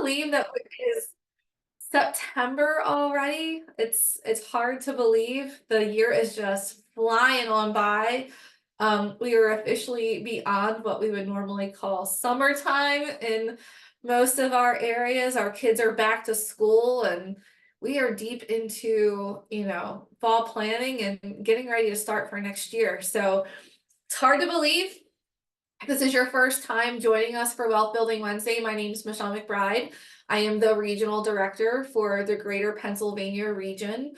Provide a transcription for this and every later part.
believe that it is September already. It's hard to believe. The year is just flying on by. We are officially beyond what we would normally call summertime in most of our areas. Our kids are back to school and we are deep into, fall planning and getting ready to start for next year. So it's hard to believe. If this is your first time joining us for Wealth Building Wednesday, my name is Michelle McBride. I am the regional director for the Greater Pennsylvania region.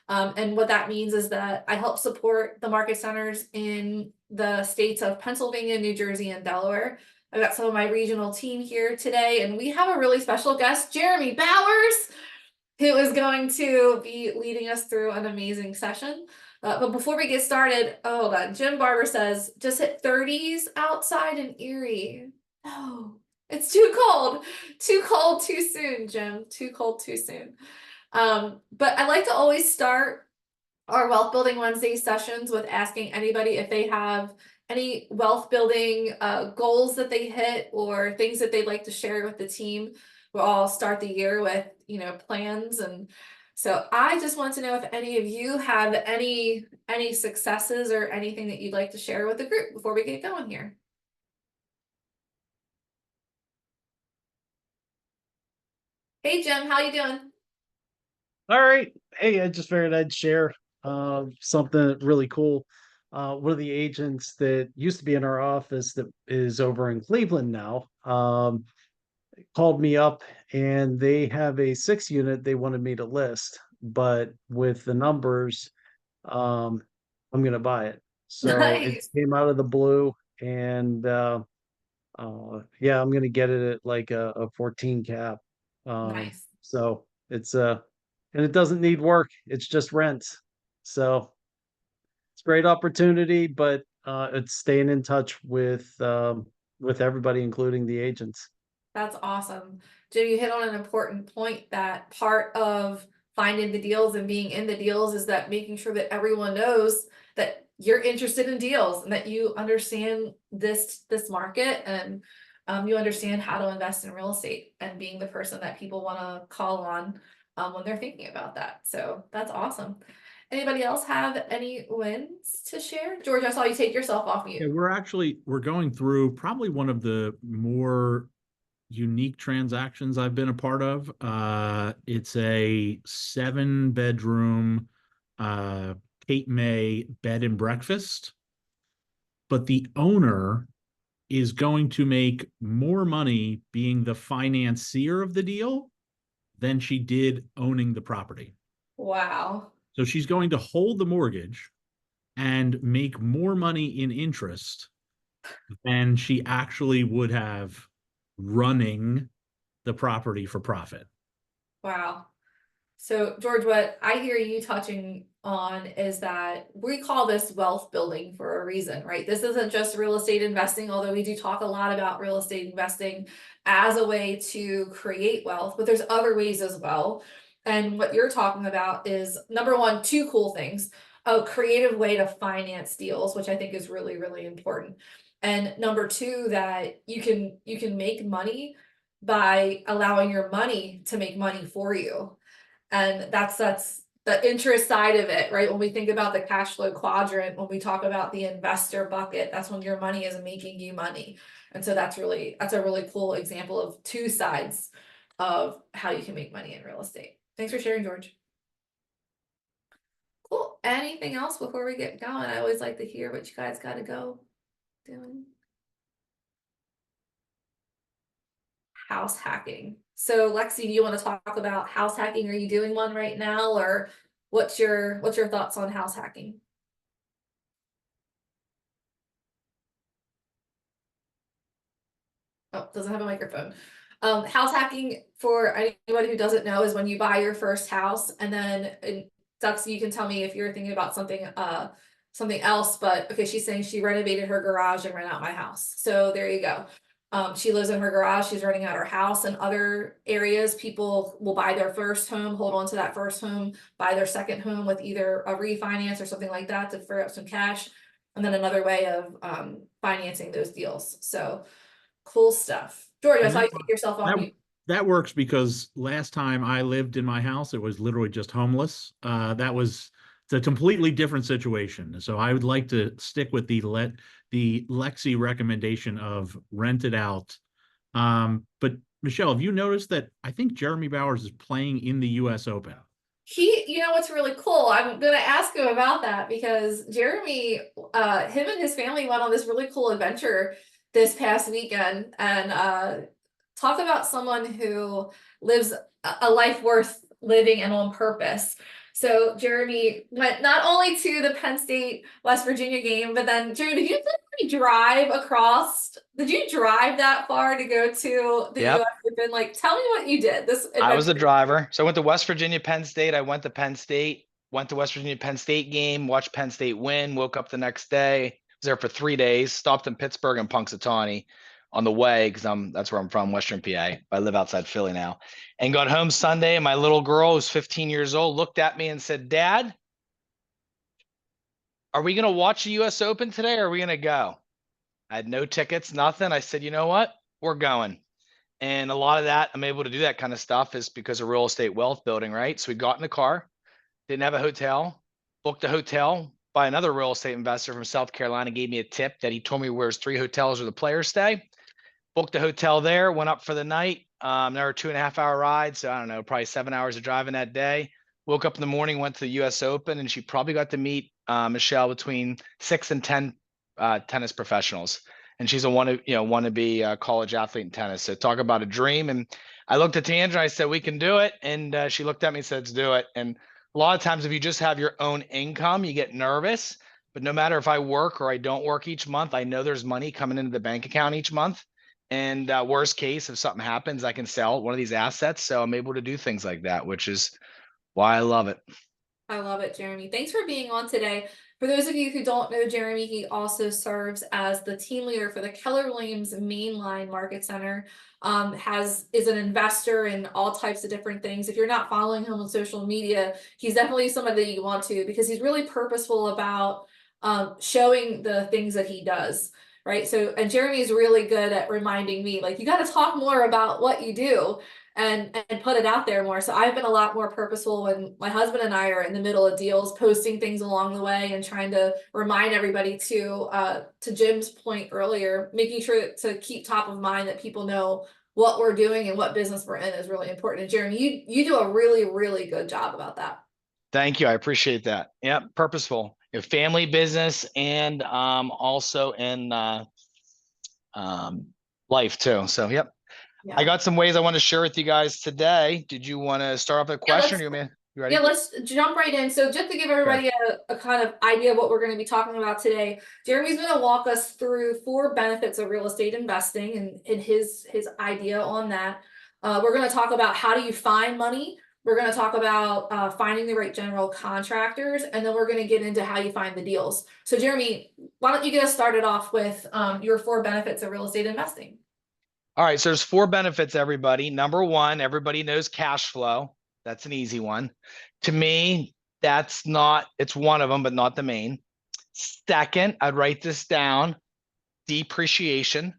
And what that means is that I help support the market centers in the states of Pennsylvania, New Jersey, and Delaware. I've got some of my regional team here today, and we have a really special guest, Jeremy Bowers, who is going to be leading us through an amazing session. But before we get started, hold on. Jim Barber says, just hit 30s outside in Erie. No, it's too cold. Too cold too soon, Jim. Too cold too soon. But I like to always start our Wealth Building Wednesday sessions with asking anybody if they have any wealth building goals that they hit or things that they'd like to share with the team. We'll all start the year with, plans. And so I just want to know if any of you have any successes or anything that you'd like to share with the group before we get going here. Hey, Jim, how you doing? All right. Hey, I just figured I'd share something really cool. One of the agents that used to be in our office that is over in Cleveland now called me up and they have a 6 unit they wanted me to list, but with the numbers, um, I'm gonna buy it. So it Nice. came out of the blue and yeah, I'm gonna get it at like a 14 cap. Nice. So it's and it doesn't need work. It's just rent. So it's a great opportunity, but it's staying in touch with everybody, including the agents. That's awesome. Jim, you hit on an important point that part of finding the deals and being in the deals is that making sure that everyone knows that you're interested in deals and that you understand this market and you understand how to invest in real estate and being the person that people want to call on when they're thinking about that. So that's awesome. Anybody else have any wins to share? George, I saw you take yourself off Yeah, mute. we're going through probably one of the more unique transactions I've been a part of. It's a 7 bedroom Cape May bed and breakfast, but the owner is going to make more money being the financier of the deal than she did owning the property. Wow. So she's going to hold the mortgage and make more money in interest than she actually would have running the property for profit. Wow. So, George, what I hear you touching on is that we call this wealth building for a reason, right? This isn't just real estate investing, although we do talk a lot about real estate investing as a way to create wealth, but there's other ways as well. And what you're talking about is number one, two cool things: a creative way to finance deals, which I think is really, really important. And number two, that you can make money by allowing your money to make money for you. And that's the interest side of it, right? When we think about the cash flow quadrant, when we talk about the investor bucket, that's when your money is making you money. And so that's a really cool example of two sides of how you can make money in real estate. Thanks for sharing, George. Cool. Anything else before we get going? I always like to hear what you guys got to go doing. House hacking. So Lexi, do you want to talk about house hacking? Are you doing one right now, or what's your thoughts on house hacking? Oh, doesn't have a microphone. House hacking, for anyone who doesn't know, is when you buy your first house and then Dux, you can tell me if you're thinking about something else, but okay, she's saying she renovated her garage and rent out my house. So there you go. She lives in her garage, she's renting out her house. In other areas, people will buy their first home, hold on to that first home, buy their second home with either a refinance or something like that to free up some cash. And then another way of financing those deals. So cool stuff. George, I And saw that you take yourself on that mute. That works because last time I lived in my house, it was literally just homeless. It's a completely different situation. So I would like to stick with the Lexi recommendation of rent it out. But Michelle, have you noticed that I think Jeremy Bowers is playing in the US Open? You know what's really cool? I'm gonna ask him about that because Jeremy, him and his family went on this really cool adventure this past weekend, and talk about someone who lives a life worth living and on purpose. So Jeremy went not only to the Penn State West Virginia game, but then Jeremy, did you literally drive across? Did you drive that far to go to the Yep. US Open? Like, tell me what you did. This I was the adventure. driver. So I went to West Virginia, Penn State. I went to Penn State, went to West Virginia, Penn State game, watched Penn State win, woke up the next day, was there for 3 days, stopped in Pittsburgh and Punxsutawney on the way because that's where I'm from, Western PA. I live outside Philly now. And got home Sunday, and my little girl, who's 15 years old, looked at me and said, "Dad, are we gonna watch the US Open today or are we gonna go?" I had no tickets, nothing. I said, "You know what? We're going." And a lot of that, I'm able to do that kind of stuff is because of real estate wealth building, right? So we got in the car, didn't have a hotel, booked a hotel by another real estate investor from South Carolina, gave me a tip that he told me where's 3 hotels where the players stay. Booked a hotel there, went up for the night. There were 2.5 hour rides. So I don't know, probably 7 hours of driving that day. Woke up in the morning, went to the US Open, and she probably got to meet Michelle between 6 and 10 tennis professionals. And she's a wannabe college athlete in tennis. So talk about a dream. And I looked at Tandra, I said, "We can do it." And she looked at me and said, "Let's do it." And a lot of times, if you just have your own income, you get nervous. But no matter if I work or I don't work each month, I know there's money coming into the bank account each month. And worst case, if something happens, I can sell one of these assets. So I'm able to do things like that, which is why I love it. I love it, Jeremy. Thanks for being on today. For those of you who don't know Jeremy, he also serves as the team leader for the Keller Williams Mainline Market Center. Is an investor in all types of different things. If you're not following him on social media, he's definitely somebody that you want to, because he's really purposeful about showing the things that he does. Right. So, and Jeremy is really good at reminding me, like, you got to talk more about what you do and put it out there more. So I've been a lot more purposeful when my husband and I are in the middle of deals, posting things along the way and trying to remind everybody to Jim's point earlier, making sure to keep top of mind that people know what we're doing and what business we're in is really important. And Jeremy, you do a really, really good job about that. Thank you. I appreciate that. Yep. Purposeful. Family business and also in life too. So, yep. Yeah. I got some ways I want to share with you guys today. Did you want to start off with a question? You ready? Yeah, let's jump right in. So just to give everybody a kind of idea of what we're going to be talking about today, Jeremy's going to walk us through 4 benefits of real estate investing and in his idea on that. We're going to talk about how do you find money. We're going to talk about finding the right general contractors, and then we're going to get into how you find the deals. So Jeremy, why don't you get us started off with your 4 benefits of real estate investing? All right, so there's 4 benefits, everybody. Number 1, everybody knows cash flow. That's an easy one. To me, it's one of them, but not the main. Second, I'd write this down, depreciation.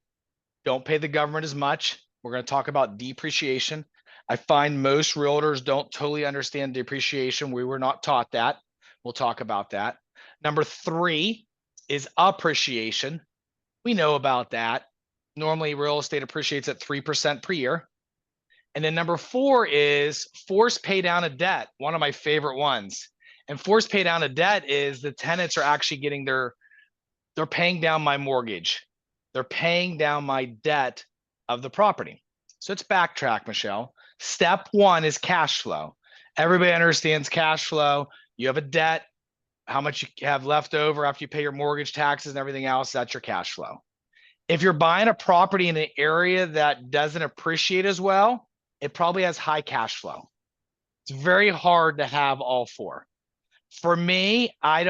Don't pay the government as much. We're going to talk about depreciation. I find most realtors don't totally understand depreciation. We were not taught that. We'll talk about that. Number 3 is appreciation. We know about that. Normally, real estate appreciates at 3% per year. And then number 4 is forced pay down of debt, one of my favorite ones. And forced pay down of debt is the tenants are actually getting they're paying down my mortgage. They're paying down my debt of the property. So let's backtrack, Michelle. Step 1 is cash flow. Everybody understands cash flow. You have a debt, how much you have left over after you pay your mortgage, taxes, and everything else, that's your cash flow. If you're buying a property in an area that doesn't appreciate as well, it probably has high cash flow. It's very hard to have all 4. For me, I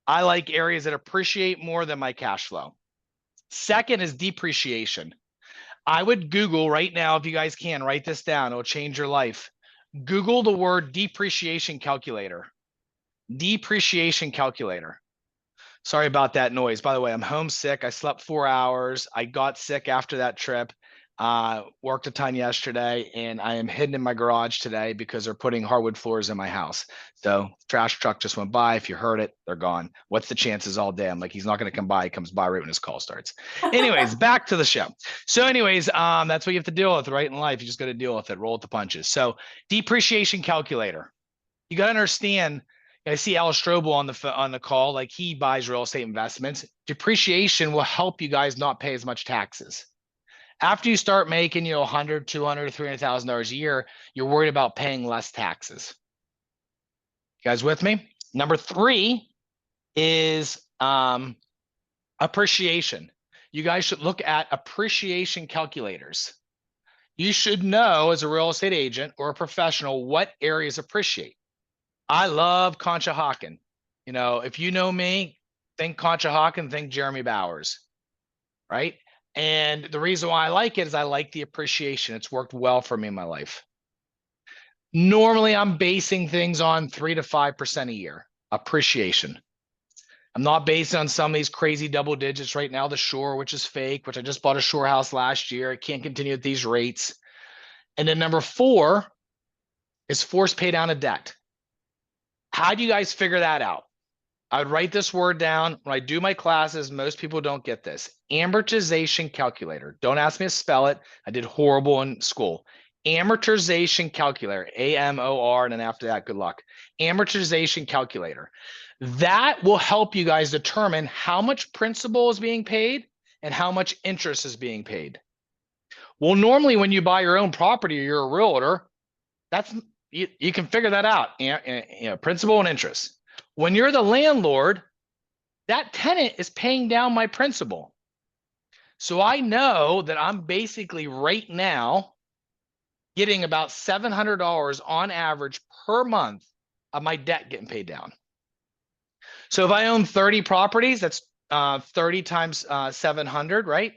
like areas that appreciate more than my cash flow. Second is depreciation. I would Google right now, if you guys can, write this down. It'll change your life. Google the word depreciation calculator. Depreciation calculator. Sorry about that noise. By the way, I'm homesick. I slept 4 hours. I got sick after that trip. Worked a ton yesterday, and I am hidden in my garage today because they're putting hardwood floors in my house. So trash truck just went by. If you heard it, they're gone. What's the chances all day? I'm like, he's not going to come by. He comes by right when his call starts. Anyways, back to the show. So anyways, that's what you have to deal with, right? In life, you just got to deal with it, roll with the punches. So depreciation calculator. You got to understand. I see Al Strobel on the call, like he buys real estate investments. Depreciation will help you guys not pay as much taxes. After you start making, you know, 100, 200, $300,000 a year, you're worried about paying less taxes. You guys with me? Number 3 is appreciation. You guys should look at appreciation calculators. You should know as a real estate agent or a professional what areas appreciate. I love Conshohocken. You know, if you know me, think Conshohocken, think Jeremy Bowers, right? And the reason why I like it is I like the appreciation. It's worked well for me in my life. Normally, I'm basing things on 3 to 5% a year appreciation. I'm not basing on some of these crazy double digits right now. The Shore, which is fake, which I just bought a Shore house last year. I can't continue at these rates. And then number 4 is forced pay down of debt. How do you guys figure that out? I would write this word down. When I do my classes, most people don't get this. Amortization calculator. Don't ask me to spell it. I did horrible in school. Amortization calculator, AMOR, and then after that, good luck. Amortization calculator. That will help you guys determine how much principal is being paid and how much interest is being paid. Well, normally when you buy your own property or you're a realtor, you can figure that out, you know, principal and interest. When you're the landlord, that tenant is paying down my principal. So I know that I'm basically right now getting about $700 on average per month of my debt getting paid down. So if I own 30 properties, that's 30 times 700, right?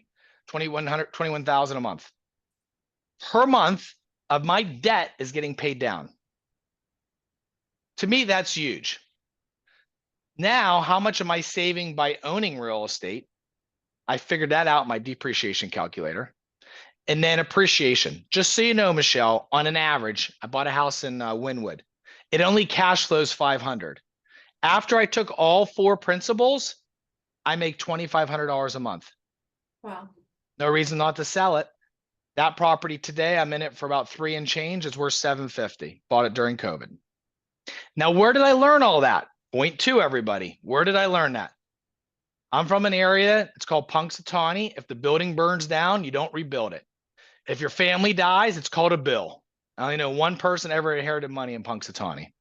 21,000 a month. Per month of my debt is getting paid down. To me, that's huge. Now, how much am I saving by owning real estate? I figured that out in my depreciation calculator. And then appreciation. Just so you know, Michelle, on an average, I bought a house in Wynwood. It only cash flows $500. After I took all 4 principals, I make $2,500 a month. Wow. No reason not to sell it. That property today, I'm in it for about 3 and change. It's worth $750. Bought it during COVID. Now, where did I learn all that? Point 2, everybody. Where did I learn that? I'm from an area, it's called Punxsutawney. If the building burns down, you don't rebuild it. If your family dies, it's called a bill. I only know one person ever inherited money in Punxsutawney.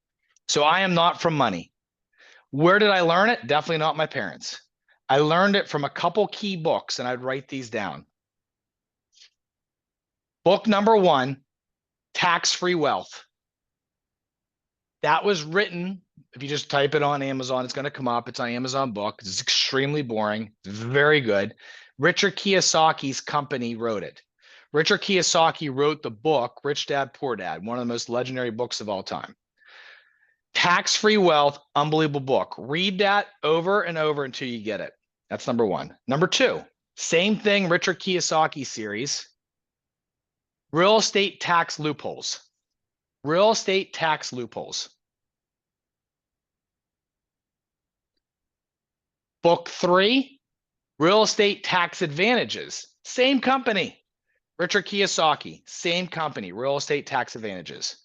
So I am not from money. Where did I learn it? Definitely not my parents. I learned it from a couple key books, and I'd write these down. Book number 1, Tax-Free Wealth. That was written, if you just type it on Amazon, it's going to come up. It's on Amazon book. It's extremely boring. It's very good. Richard Kiyosaki's company wrote it. Richard Kiyosaki wrote the book, Rich Dad, Poor Dad, one of the most legendary books of all time. Tax-Free Wealth, unbelievable book. Read that over and over until you get it. That's number 1. Number 2, same thing, Richard Kiyosaki series, Real Estate Tax Loopholes. Real estate tax loopholes. Book 3, Real Estate Tax Advantages. Same company. Richard Kiyosaki, same company, Real Estate Tax Advantages.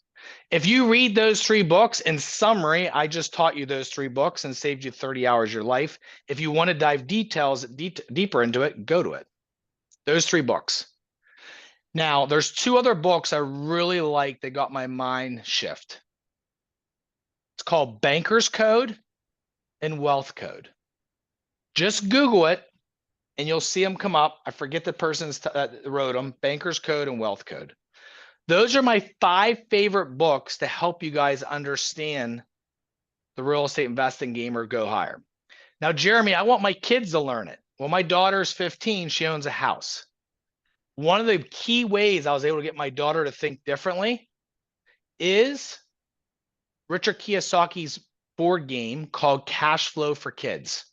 If you read those 3 books, in summary, I just taught you those 3 books and saved you 30 hours of your life. If you want to dive deeper into it, go to it. Those 3 books. Now, there's 2 other books I really like that got my mind shift. It's called Banker's Code and Wealth Code. Just Google it and you'll see them come up. I forget the person that wrote them, Banker's Code and Wealth Code. Those are my 5 favorite books to help you guys understand the real estate investing game or go higher. Now, Jeremy, I want my kids to learn it. Well, my daughter's 15. She owns a house. One of the key ways I was able to get my daughter to think differently is Richard Kiyosaki's board game called Cash Flow for Kids.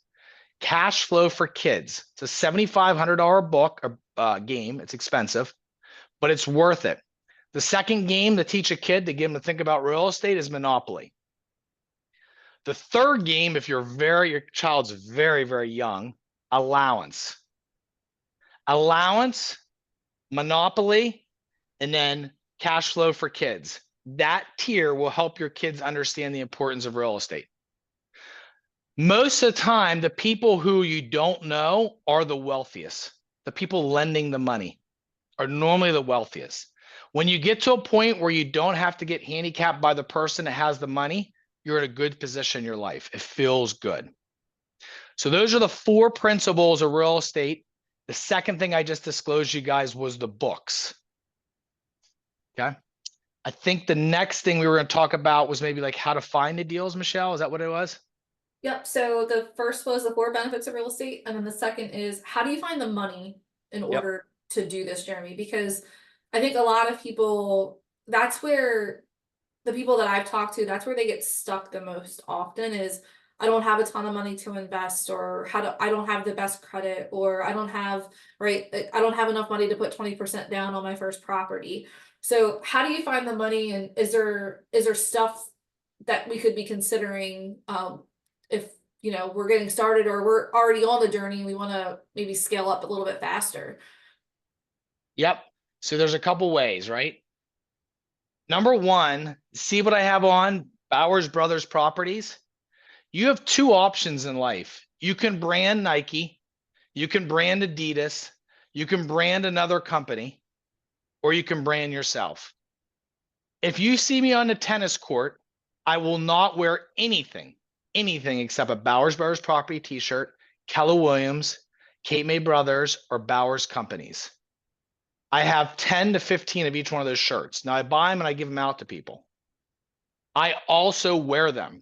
Cash Flow for Kids. It's a $7,500 book or game. It's expensive. but it's worth it. The second game to teach a kid to get him to think about real estate is Monopoly. The third game, if your child's very, very young, allowance. Allowance, Monopoly, and then cash flow for kids. That tier will help your kids understand the importance of real estate. Most of the time, the people who you don't know are the wealthiest. The people lending the money are normally the wealthiest. When you get to a point where you don't have to get handicapped by the person that has the money, you're in a good position in your life. It feels good. So those are the 4 principles of real estate. The second thing I just disclosed you guys was the books. Okay. I think the next thing we were going to talk about was maybe like how to find the deals, Michelle. Is that what it was? Yep, so the first was the 4 benefits of real estate, and then the second is how do you find the money in order to do this, Jeremy? Because I think a lot of people, that's where the people that I've talked to, that's where they get stuck the most often is I don't have a ton of money to invest, or I don't have the best credit, or I don't have, right, I don't have enough money to put 20% down on my first property. So how do you find the money, and is there stuff that we could be considering if we're getting started or we're already on the journey and we want to maybe scale up a little bit faster? Yep. So there's a couple ways, right? Number one, see what I have on Bowers Brothers Properties. You have 2 options in life. You can brand Nike, you can brand Adidas, you can brand another company, or you can brand yourself. If you see me on the tennis court, I will not wear anything except a Bowers Brothers Property t-shirt, Keller Williams, Cape May Brothers, or Bowers Companies. I have 10 to 15 of each one of those shirts. Now I buy them and I give them out to people. I also wear them.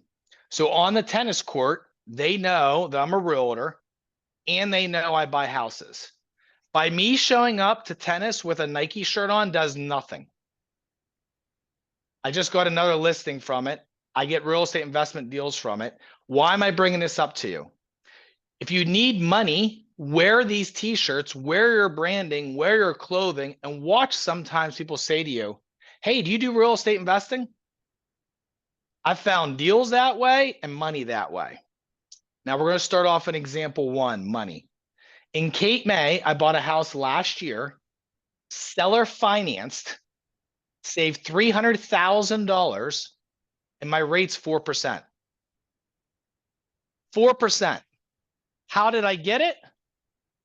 So on the tennis court, they know that I'm a realtor and they know I buy houses. By me showing up to tennis with a Nike shirt on does nothing. I just got another listing from it. I get real estate investment deals from it. Why am I bringing this up to you? If you need money, wear these t-shirts, wear your branding, wear your clothing, and watch sometimes people say to you, hey, do you do real estate investing? I've found deals that way and money that way. Now we're going to start off in example 1, money. In Cape May, I bought a house last year, seller financed, saved $300,000, and my rate's 4%. 4%. How did I get it?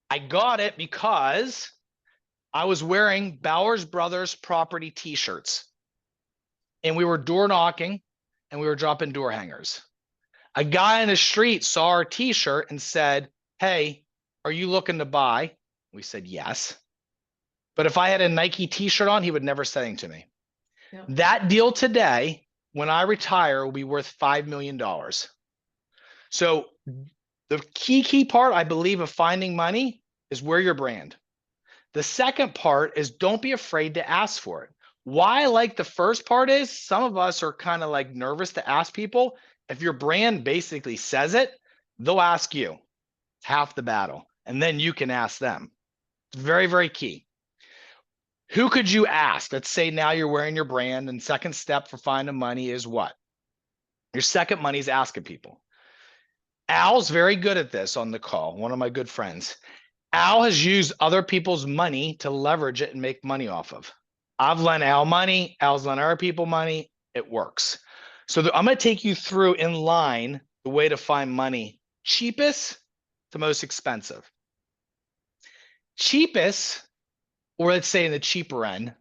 I got it because I was wearing Bowers Brothers Property t-shirts, and we were door knocking and we were dropping door hangers. A guy in the street saw our t-shirt and said, hey, are you looking to buy? We said, yes. But if I had a Nike t-shirt on, he would never say anything to me. Yep. That deal today, when I retire, will be worth $5 million. So the key part, I believe, of finding money is wear your brand. The second part is don't be afraid to ask for it. Why I like the first part is some of us are kind of like nervous to ask people. If your brand basically says it, they'll ask you. It's half the battle. And then you can ask them. It's very, very key. Who could you ask? Let's say now you're wearing your brand, and second step for finding money is what? Your second money is asking people. Al's very good at this on the call, one of my good friends. Al has used other people's money to leverage it and make money off of. I've lent Al money. Al's lent other people money. It works. So I'm going to take you through in line the way to find money. Cheapest to most expensive. Cheapest, or let's say in the cheaper end,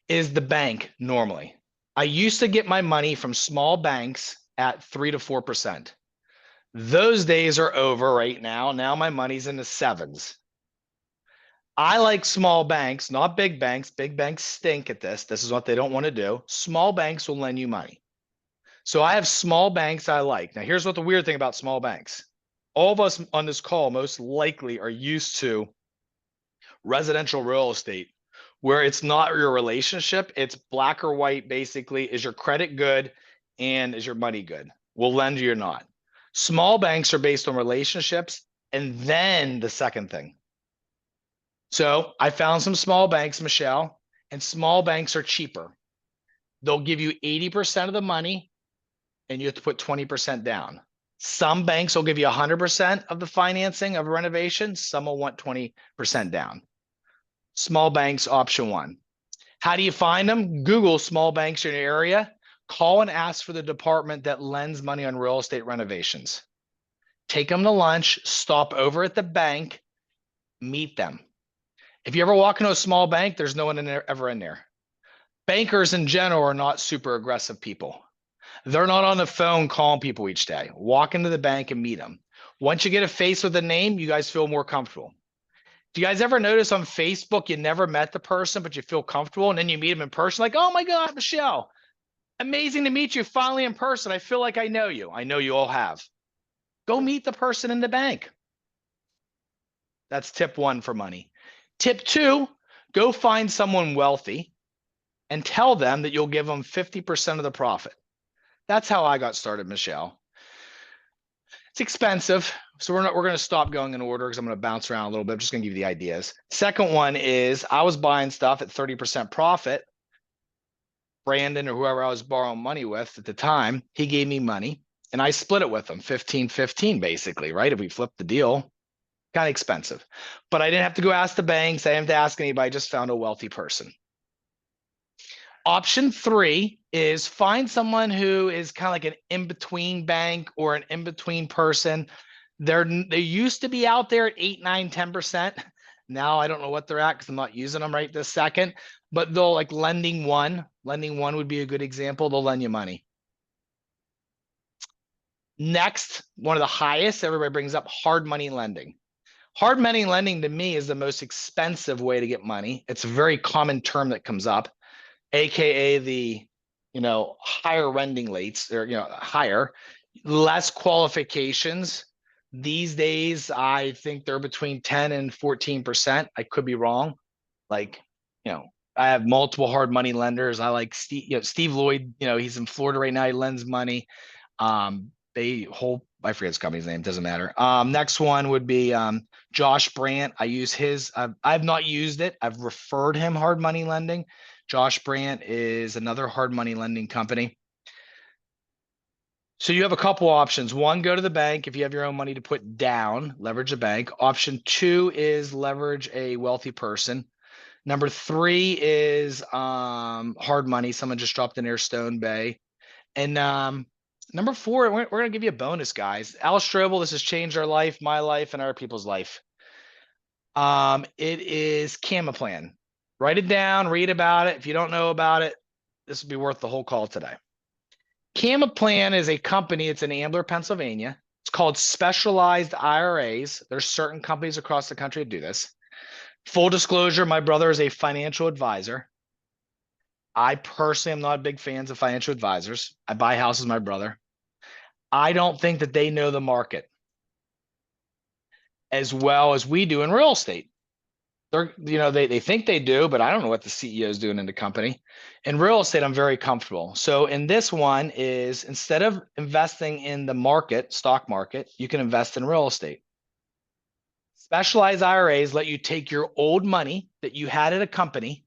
is the bank normally. I used to get my money from small banks at 3 to 4%. Those days are over right now. Now my money's in the 7s. I like small banks, not big banks. Big banks stink at this. This is what they don't want to do. Small banks will lend you money. So I have small banks I like. Now, here's what the weird thing about small banks. All of us on this call most likely are used to residential real estate, where it's not your relationship. It's black or white, basically. Is your credit good and is your money good? We'll lend you or not. Small banks are based on relationships and then the second thing. So I found some small banks, Michelle, and small banks are cheaper. They'll give you 80% of the money and you have to put 20% down. Some banks will give you 100% of the financing of a renovation. Some will want 20% down. Small banks, option one. How do you find them? Google small banks in your area. Call and ask for the department that lends money on real estate renovations. Take them to lunch, stop over at the bank, meet them. If you ever walk into a small bank, there's no one in there, ever in there. Bankers in general are not super aggressive people. They're not on the phone calling people each day. Walk into the bank and meet them. Once you get a face with a name, you guys feel more comfortable. Do you guys ever notice on Facebook, you never met the person, but you feel comfortable, and then you meet them in person, like, oh my God, Michelle, amazing to meet you finally in person. I feel like I know you. I know you all have. Go meet the person in the bank. That's tip one for money. Tip two, go find someone wealthy and tell them that you'll give them 50% of the profit. That's how I got started, Michelle. It's expensive, so we're going to stop going in order because I'm going to bounce around a little bit. I'm just going to give you the ideas. Second one is I was buying stuff at 30% profit. Brandon or whoever I was borrowing money with at the time, he gave me money and I split it with him 15-15 basically, right? If we flip the deal, kind of expensive, but I didn't have to go ask the banks. I didn't have to ask anybody. I just found a wealthy person. Option three is find someone who is kind of like an in-between bank or an in-between person. They used to be out there at 8, 9, 10%. Now I don't know what they're at because I'm not using them right this second, but they'll like lending one would be a good example. They'll lend you money. Next, one of the highest everybody brings up, hard money lending. Hard money lending to me is the most expensive way to get money. It's a very common term that comes up, AKA the, higher lending rates or, higher, less qualifications. These days, I think they're between 10 and 14%. I could be wrong. Like, I have multiple hard money lenders. I like Steve Lloyd, he's in Florida right now. He lends money. I forget his company's name. Doesn't matter. Next one would be Josh Brandt. I use his. I've not used it. I've referred him hard money lending. Josh Brandt is another hard money lending company. So you have a couple options. One, go to the bank if you have your own money to put down, leverage a bank. Option two is leverage a wealthy person. Number three is hard money. Someone just dropped in Air Stone Bay. And number four, we're going to give you a bonus, guys. Al Strobel, this has changed our life, my life, and other people's life. It is Camaplan. Write it down, read about it. If you don't know about it, this would be worth the whole call today. Camaplan is a company. It's in Ambler, Pennsylvania. It's called Specialized IRAs. There's certain companies across the country that do this. Full disclosure, my brother is a financial advisor. I personally am not big fans of financial advisors. I buy houses with my brother. I don't think that they know the market as well as we do in real estate. They think they do, but I don't know what the CEO is doing in the company. In real estate, I'm very comfortable. So in this one is instead of investing in the market, stock market, you can invest in real estate. Specialized IRAs let you take your old money that you had at a company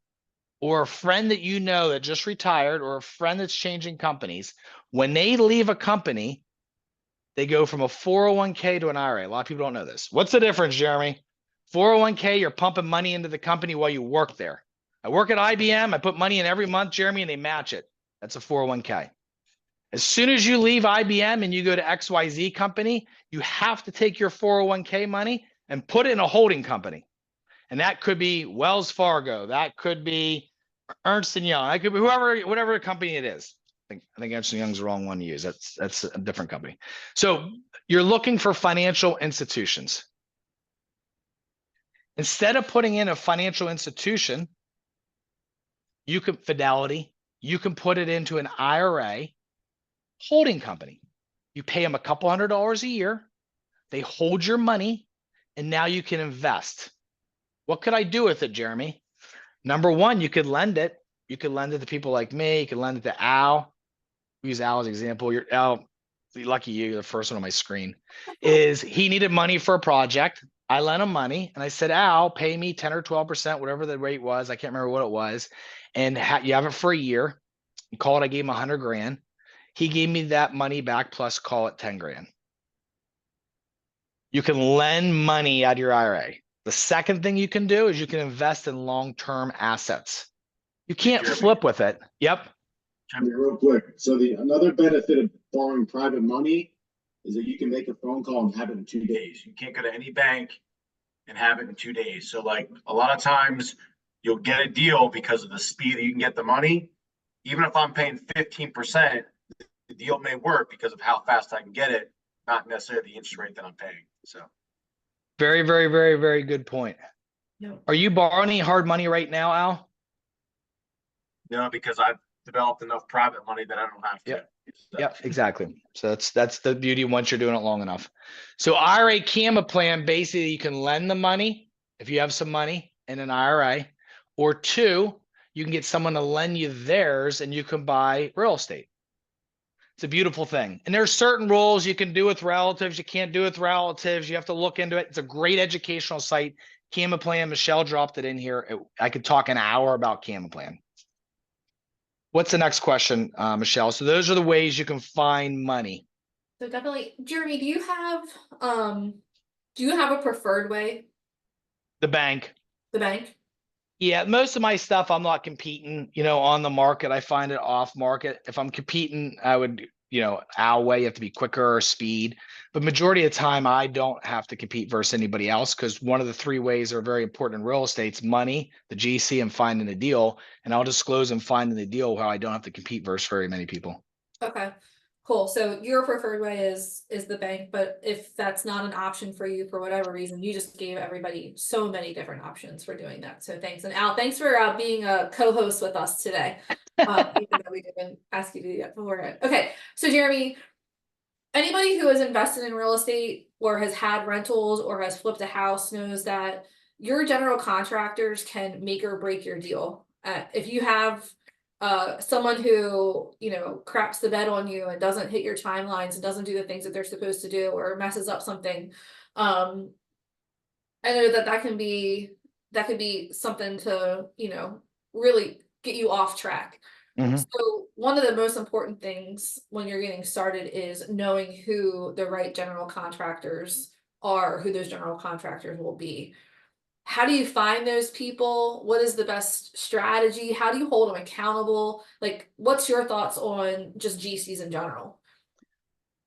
or a friend that you know that just retired or a friend that's changing companies. When they leave a company, they go from a 401k to an IRA. A lot of people don't know this. What's the difference, Jeremy? 401k, you're pumping money into the company while you work there. I work at IBM. I put money in every month, Jeremy, and they match it. That's a 401k. As soon as you leave IBM and you go to XYZ company, you have to take your 401k money and put it in a holding company. And that could be Wells Fargo. That could be Ernst & Young. That could be whatever company it is. I think Ernst & Young's the wrong one to use. That's a different company. So you're looking for financial institutions. Instead of putting in a financial institution, Fidelity, you can put it into an IRA holding company. You pay them a couple $100 a year. They hold your money, and now you can invest. What could I do with it, Jeremy? Number one, you could lend it. You could lend it to people like me. You could lend it to Al. Use Al as an example. Al, lucky you're the first one on my screen. Is he needed money for a project? I lent him money and I said, Al, pay me 10 or 12%, whatever the rate was. I can't remember what it was. And you have it for a year. You call it, I gave him 100 grand. He gave me that money back plus call it 10 grand. You can lend money out of your IRA. The second thing you can do is you can invest in long-term assets. You can't flip with it. Yep. Real quick. So another benefit of borrowing private money is that you can make a phone call and have it in 2 days. You can't go to any bank and have it in 2 days. So like a lot of times you'll get a deal because of the speed that you can get the money. Even if I'm paying 15%, the deal may work because of how fast I can get it, not necessarily the interest rate that I'm paying. So very, very, very, very good point. No. Are you borrowing any hard money right now, Al? no, because I've developed enough private money that I don't have to. Yep, exactly. So that's the beauty once you're doing it long enough. So IRA CAMA plan, basically you can lend the money if you have some money in an IRA, or two, you can get someone to lend you theirs and you can buy real estate. It's a beautiful thing. And there's certain rules you can do with relatives. You can't do with relatives. You have to look into it. It's a great educational site. CAMA plan, Michelle dropped it in here. I could talk an hour about CAMA plan. What's the next question, Michelle? So those are the ways you can find money. So definitely, Jeremy, do you have a preferred way? The bank. The bank? Yeah, most of my stuff I'm not competing, on the market. I find it off market. If I'm competing, I would, our way, you have to be quicker or speed. But majority of the time, I don't have to compete versus anybody else because one of the three ways that are very important in real estate is money, the GC, and finding a deal. And I'll disclose in finding the deal how I don't have to compete versus very many people. Okay, cool. So your preferred way is the bank, but if that's not an option for you for whatever reason, you just gave everybody so many different options for doing that. So thanks. And Al, thanks for being a co-host with us today. Even though we didn't ask you to do that before. Okay, so Jeremy, anybody who has invested in real estate or has had rentals or has flipped a house knows that your general contractors can make or break your deal. If you have someone who, craps the bed on you and doesn't hit your timelines and doesn't do the things that they're supposed to do or messes up something, I know that can be something to, really get you off track. So one of the most important things when you're getting started is knowing who the right general contractors are, who those general contractors will be. How do you find those people? What is the best strategy? How do you hold them accountable? Like, what's your thoughts on just GCs in general?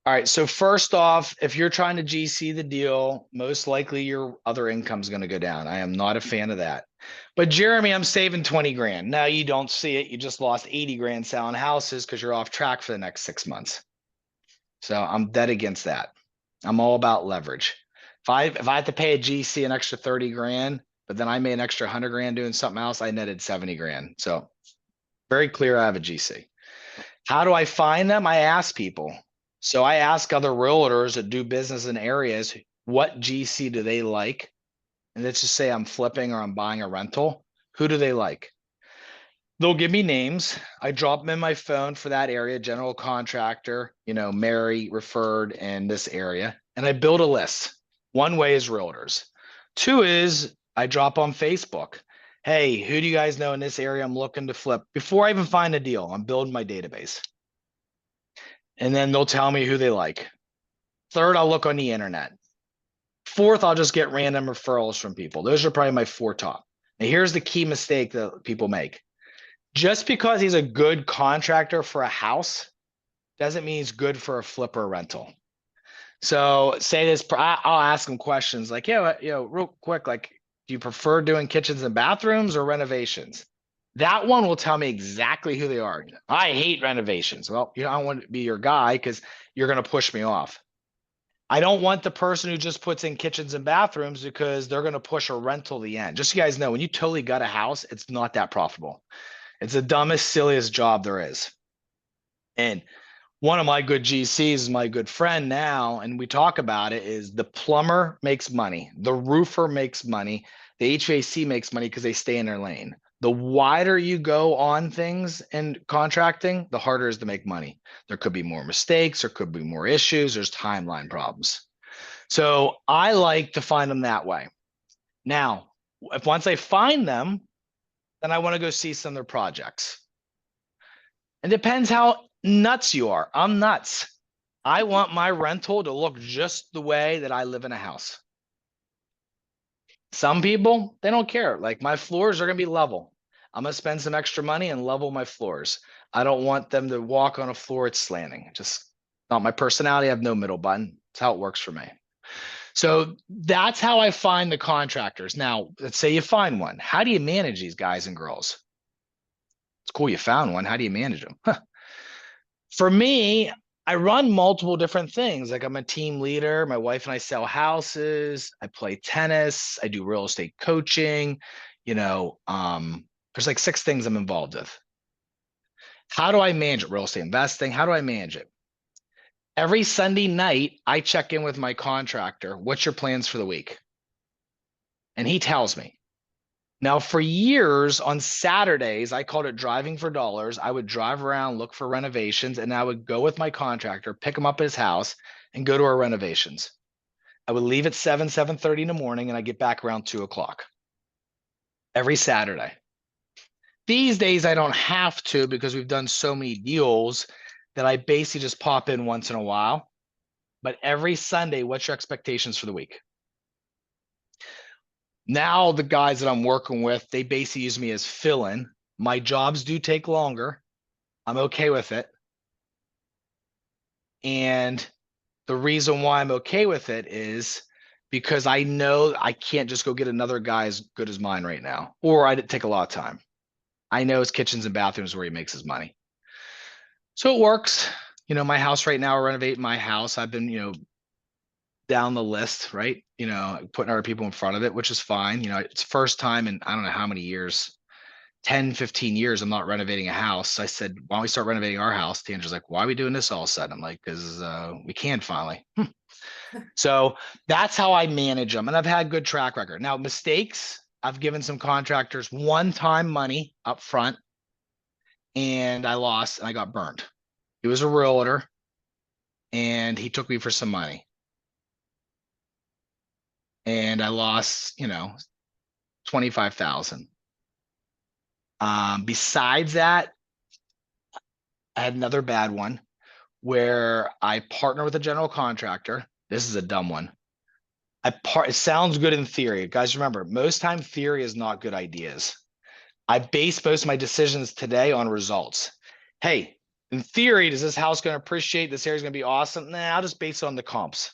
All right. So first off, if you're trying to GC the deal, most likely your other income is going to go down. I am not a fan of that. But Jeremy, I'm saving 20 grand. Now you don't see it. You just lost 80 grand selling houses because you're off track for the next 6 months. So I'm dead against that. I'm all about leverage. If I have to pay a GC an extra 30 grand, but then I made an extra 100 grand doing something else, I netted 70 grand. So very clear I have a GC. How do I find them? I ask people. So I ask other realtors that do business in areas, what GC do they like? And let's just say I'm flipping or I'm buying a rental. Who do they like? They'll give me names. I drop them in my phone for that area, general contractor, Mary referred in this area. And I build a list. One way is realtors. Two is I drop on Facebook. Hey, who do you guys know in this area I'm looking to flip? Before I even find a deal, I'm building my database. And then they'll tell me who they like. Third, I'll look on the internet. Fourth, I'll just get random referrals from people. Those are probably my 4 top. Now, here's the key mistake that people make. Just because he's a good contractor for a house doesn't mean he's good for a flipper rental. So say this, I'll ask him questions like, real quick, like, do you prefer doing kitchens and bathrooms or renovations? That one will tell me exactly who they are. I hate renovations. Well, I don't want to be your guy because you're going to push me off. I don't want the person who just puts in kitchens and bathrooms because they're going to push a rental to the end. Just so you guys know, when you totally gut a house, it's not that profitable. It's the dumbest, silliest job there is. And one of my good GCs is my good friend now, and we talk about it, is the plumber makes money. The roofer makes money. The HVAC makes money because they stay in their lane. The wider you go on things in contracting, the harder it is to make money. There could be more mistakes. There could be more issues. There's timeline problems. So I like to find them that way. Now, if once I find them, then I want to go see some of their projects. It depends how nuts you are. I'm nuts. I want my rental to look just the way that I live in a house. Some people, they don't care. Like my floors are going to be level. I'm going to spend some extra money and level my floors. I don't want them to walk on a floor it's slanting. Just not my personality. I have no middle button. It's how it works for me. So that's how I find the contractors. Now, let's say you find one. How do you manage these guys and girls? It's cool you found one. How do you manage them? For me, I run multiple different things. Like I'm a team leader. My wife and I sell houses. I play tennis. I do real estate coaching. There's like 6 things I'm involved with. How do I manage it? Real estate investing. How do I manage it? Every Sunday night, I check in with my contractor. What's your plans for the week? And he tells me. Now, for years on Saturdays, I called it driving for dollars. I would drive around, look for renovations, and I would go with my contractor, pick him up at his house, and go to our renovations. I would leave at 7:30 in the morning, and I get back around 2:00 every Saturday. These days, I don't have to because we've done so many deals that I basically just pop in once in a while. But every Sunday, what's your expectations for the week? Now the guys that I'm working with, they basically use me as fill-in. My jobs do take longer. I'm okay with it. And the reason why I'm okay with it is because I know I can't just go get another guy as good as mine right now, or I'd take a lot of time. I know his kitchens and bathrooms where he makes his money. So it works. My house right now, I renovate my house. I've been, down the list, right? Putting other people in front of it, which is fine. It's first time in I don't know how many years, 10, 15 years, I'm not renovating a house. I said, why don't we start renovating our house? Tanger's like, why are we doing this all of a sudden? I'm like, because we can finally. So that's how I manage them. And I've had good track record. Now, mistakes, I've given some contractors one-time money up front and I lost and I got burned. He was a realtor and he took me for some money. And I lost, 25,000. Besides that, I had another bad one where I partner with a general contractor. This is a dumb one. It sounds good in theory. Guys, remember, most time theory is not good ideas. I base most of my decisions today on results. Hey, in theory, is this house going to appreciate? This area is going to be awesome? Nah, I'll just base it on the comps.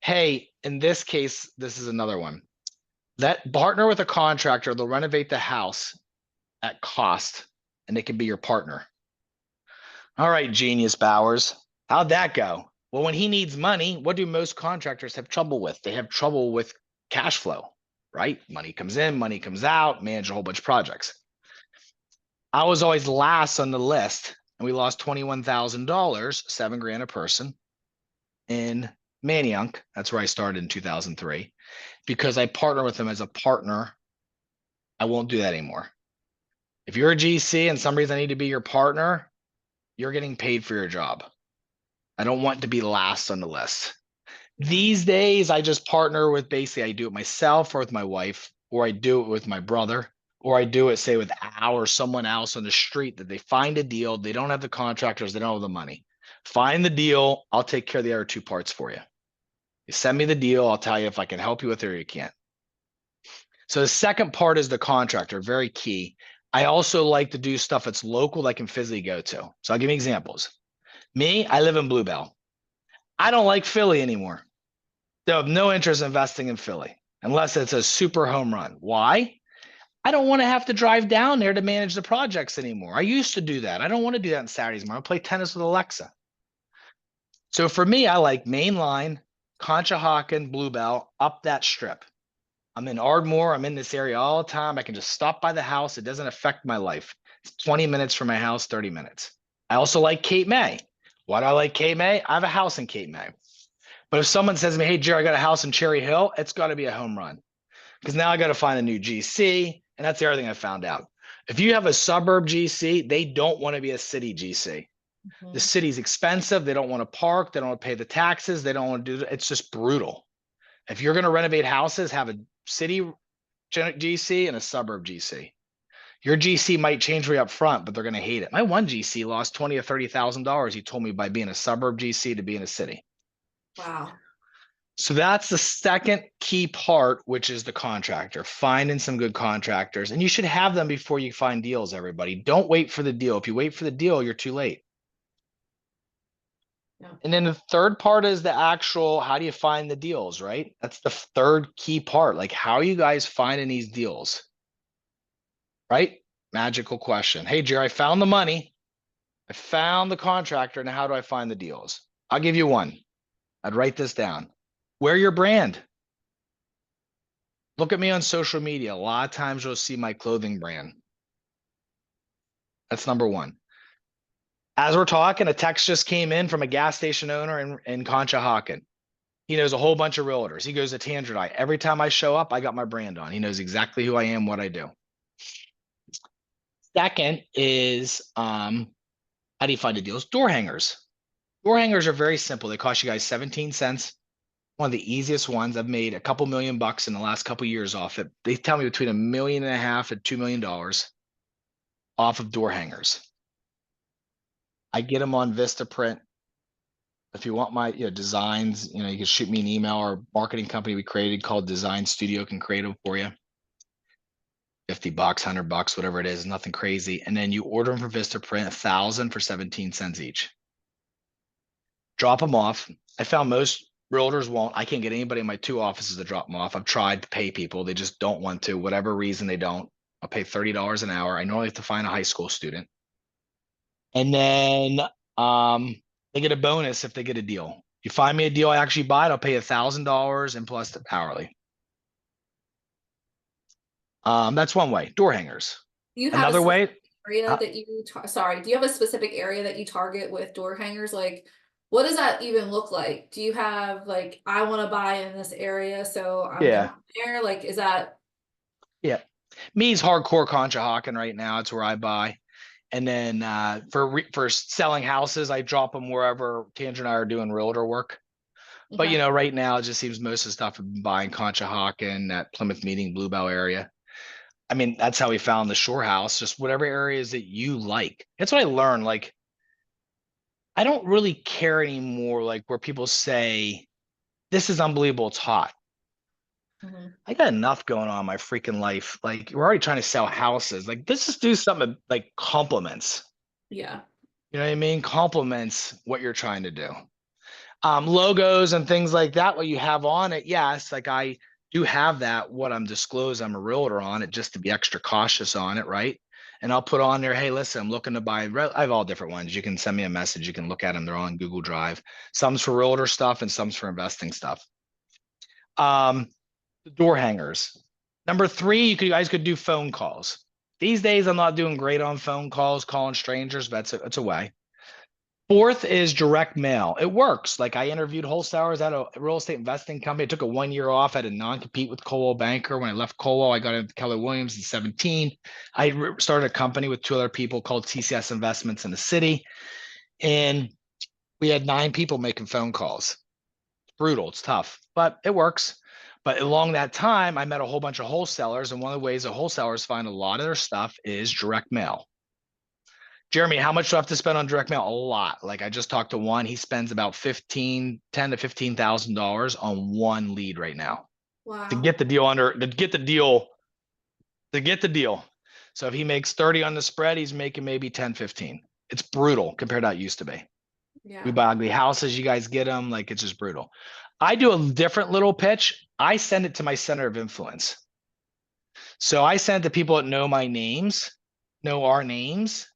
Hey, in this case, this is another one. That partner with a contractor, they'll renovate the house at cost, and they can be your partner. All right, Genius Bowers, how'd that go? Well, when he needs money, what do most contractors have trouble with? They have trouble with cash flow, right? Money comes in, money comes out, manage a whole bunch of projects. I was always last on the list, and we lost $21,000, $7,000 a person in Manayunk. That's where I started in 2003. Because I partner with them as a partner, I won't do that anymore. If you're a GC and some reason I need to be your partner, you're getting paid for your job. I don't want to be last on the list. These days, I just partner with basically, I do it myself or with my wife, or I do it with my brother, or I do it, say, with Al or someone else on the street that they find a deal. They don't have the contractors. They don't have the money. Find the deal. I'll take care of the other 2 parts for you. You send me the deal. I'll tell you if I can help you with it or you can't. So the second part is the contractor, very key. I also like to do stuff that's local that I can physically go to. So I'll give you examples. Me, I live in Bluebell. I don't like Philly anymore. I have no interest in investing in Philly unless it's a super home run. Why? I don't want to have to drive down there to manage the projects anymore. I used to do that. I don't want to do that on Saturdays anymore. I play tennis with Alexa. So for me, I like Main Line, Conshohocken, Bluebell, up that strip. I'm in Ardmore. I'm in this area all the time. I can just stop by the house. It doesn't affect my life. It's 20 minutes from my house, 30 minutes. I also like Cape May. Why do I like Cape May? I have a house in Cape May. But if someone says to me, hey, Jerry, I got a house in Cherry Hill, it's got to be a home run. Because now I got to find a new GC. And that's the other thing I found out. If you have a suburb GC, they don't want to be a city GC. The Mhm. city's expensive. They don't want to park. They don't want to pay the taxes. They don't want to do it. It's just brutal. If you're going to renovate houses, have a city GC and a suburb GC. Your GC might change for you up front, but they're going to hate it. My one GC lost $20,000 or $30,000. He told me by being a suburb GC to be in a city. Wow. So that's the second key part, which is the contractor, finding some good contractors. And you should have them before you find deals, everybody. Don't wait for the deal. If you wait for the deal, you're too late. Yeah. And then the third part is the actual, how do you find the deals, right? That's the third key part. Like, how are you guys finding these deals? Right? Magical question. Hey, Jerry, I found the money. I found the contractor. Now, how do I find the deals? I'll give you one. I'd write this down. Wear your brand. Look at me on social media. A lot of times you'll see my clothing brand. That's number one. As we're talking, a text just came in from a gas station owner in Conshohocken. He knows a whole bunch of realtors. He goes to Tangerine. Every time I show up, I got my brand on. He knows exactly who I am, what I do. Second is, how do you find the deals? Door hangers. Door hangers are very simple. They cost you guys 17 cents. One of the easiest ones. I've made a couple $1,000,000 in the last couple years off it. They tell me between $1.5 million and $2 million off of door hangers. I get them on Vistaprint. If you want my designs, you can shoot me an email. Our marketing company we created called Design Studio can create them for you. $50, $100, whatever it is, nothing crazy. And then you order them for Vistaprint, 1,000 for 17 cents each. Drop them off. I found most realtors won't. I can't get anybody in my 2 offices to drop them off. I've tried to pay people. They just don't want to, whatever reason they don't. I'll pay $30 an hour. I normally have to find a high school student. And then they get a bonus if they get a deal. You find me a deal, I actually buy it, I'll pay $1,000 and plus the hourly. That's one way. Door hangers. Do you have Another way. area that you sorry, do you have a specific area that you target with door hangers? Like, what does that even look like? Do you have like, I want to buy in this area, so I'm going there? Like, is that? Yeah, me's hardcore Conshohocken right now. It's where I buy. And then for selling houses, I drop them wherever Tandra and I are doing realtor work. But Okay. right now it just seems most of the stuff I've been buying Conshohocken, that Plymouth Meeting, Bluebell area. I mean, that's how we found the shore house, just whatever areas that you like. That's what I learned. Like, I don't really care anymore, like where people say, this is unbelievable, it's hot. Mhm. I got enough going on in my freaking life. Like, we're already trying to sell houses. Like, let's just do something like compliments. Yeah. You know what I mean? Compliments what you're trying to do. Logos and things like that, what you have on it. Yes, like I do have that, what I'm disclosed, I'm a realtor on it, just to be extra cautious on it, right? And I'll put on there, hey, listen, I'm looking to buy, I have all different ones. You can send me a message, you can look at them, they're on Google Drive. Some's for realtor stuff and some's for investing stuff. The door hangers. Number 3, you guys could do phone calls. These days, I'm not doing great on phone calls, calling strangers, but it's a way. 4th is direct mail. It works. Like, I interviewed wholesalers at a real estate investing company. I took a 1 year off. I had a non-compete with Coldwell Banker. When I left Coldwell, I got into Keller Williams in 17. I started a company with 2 other people called TCS Investments in the city. And we had 9 people making phone calls. It's brutal. It's tough, but it works. But along that time, I met a whole bunch of wholesalers. And one of the ways that wholesalers find a lot of their stuff is direct mail. Jeremy, how much do I have to spend on direct mail? A lot. Like, I just talked to one. He spends about $10,000 to $15,000 on one lead right now. Wow. To get the deal. So if he makes 30 on the spread, he's making maybe 10, 15. It's brutal compared to how it used to be. Yeah. We buy ugly houses. You guys get them. Like, it's just brutal. I do a different little pitch. I send it to my center of influence. So I send it to people that know my names, know our names.